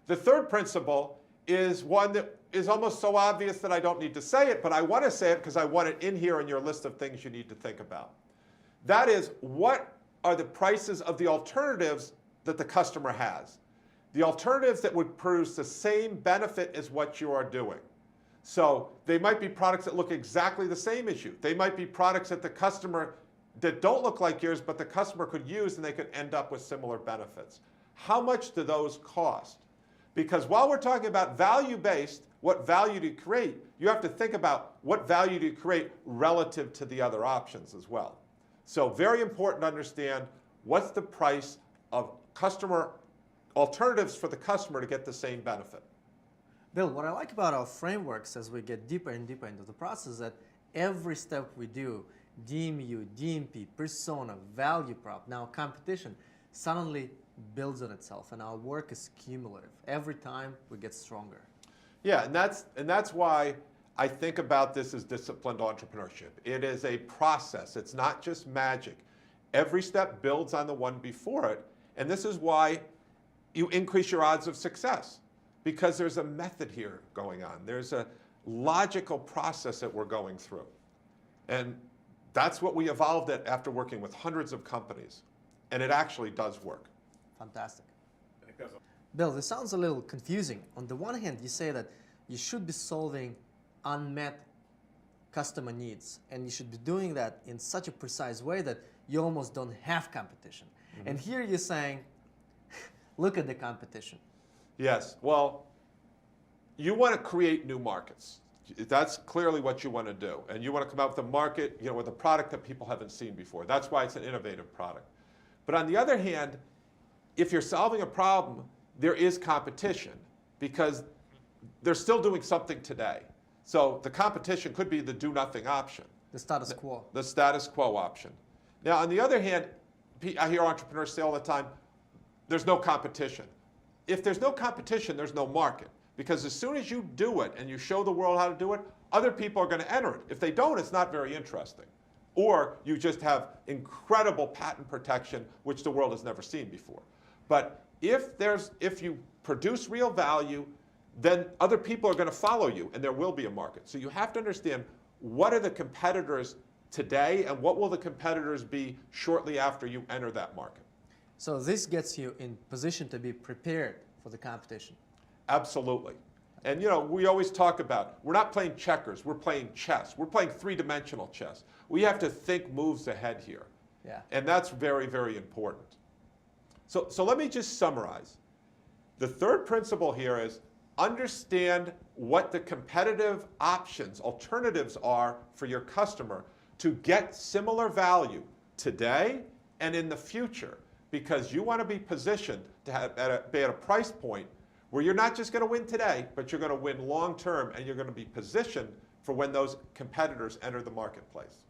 The third principle is one that is almost so obvious that I don't need to say it, but I want to say it because I want it in here in your list of things you need to think about. That is, what are the prices of the alternatives that the customer has? The alternatives that would produce the same benefit as what you are doing. So they might be products that look exactly the same as you. They might be products that the customer that don't look like yours, but the customer could use and they could end up with similar benefits. How much do those cost? Because while we're talking about value-based, what value do you create, you have to think about what value do you create relative to the other options as well. So very important to understand what's the price of customer alternatives for the customer to get the same benefit. Bill, what I like about our frameworks as we get deeper and deeper into the process is that every step we do, DMU, DMP, persona, value prop, now competition, suddenly builds on itself, and our work is cumulative. Every time we get stronger. Yeah, and that's why I think about this as disciplined entrepreneurship. It is a process. It's not just magic. Every step builds on the one before it, and this is why you increase your odds of success, because there's a method here going on. There's a logical process that we're going through. And that's what we evolved at after working with hundreds of companies. And it actually does work. Fantastic. Bill, this sounds a little confusing. On the one hand, you say that you should be solving unmet customer needs, and you should be doing that in such a precise way that you almost don't have competition. Mm-hmm. And here you're saying, look at the competition. Yes, well, you want to create new markets. That's clearly what you want to do. And you want to come out with a market, with a product that people haven't seen before. That's why it's an innovative product. But on the other hand, if you're solving a problem, there is competition because they're still doing something today. So the competition could be the do-nothing option. The status quo. The status quo option. Now, on the other hand, I hear entrepreneurs say all the time, there's no competition. If there's no competition, there's no market. Because as soon as you do it and you show the world how to do it, other people are going to enter it. If they don't, it's not very interesting. Or you just have incredible patent protection, which the world has never seen before. But if you produce real value, then other people are going to follow you, and there will be a market. So you have to understand, what are the competitors today, and what will the competitors be shortly after you enter that market? So this gets you in position to be prepared for the competition. Absolutely. And we always talk about, we're not playing checkers, we're playing chess. We're playing three-dimensional chess. We have to think moves ahead here. Yeah. And that's very, very important. So let me just summarize. The third principle here is understand what the competitive options, alternatives are for your customer to get similar value today and in the future, because you want to be positioned to be at a price point where you're not just going to win today, but you're going to win long term, and you're going to be positioned for when those competitors enter the marketplace.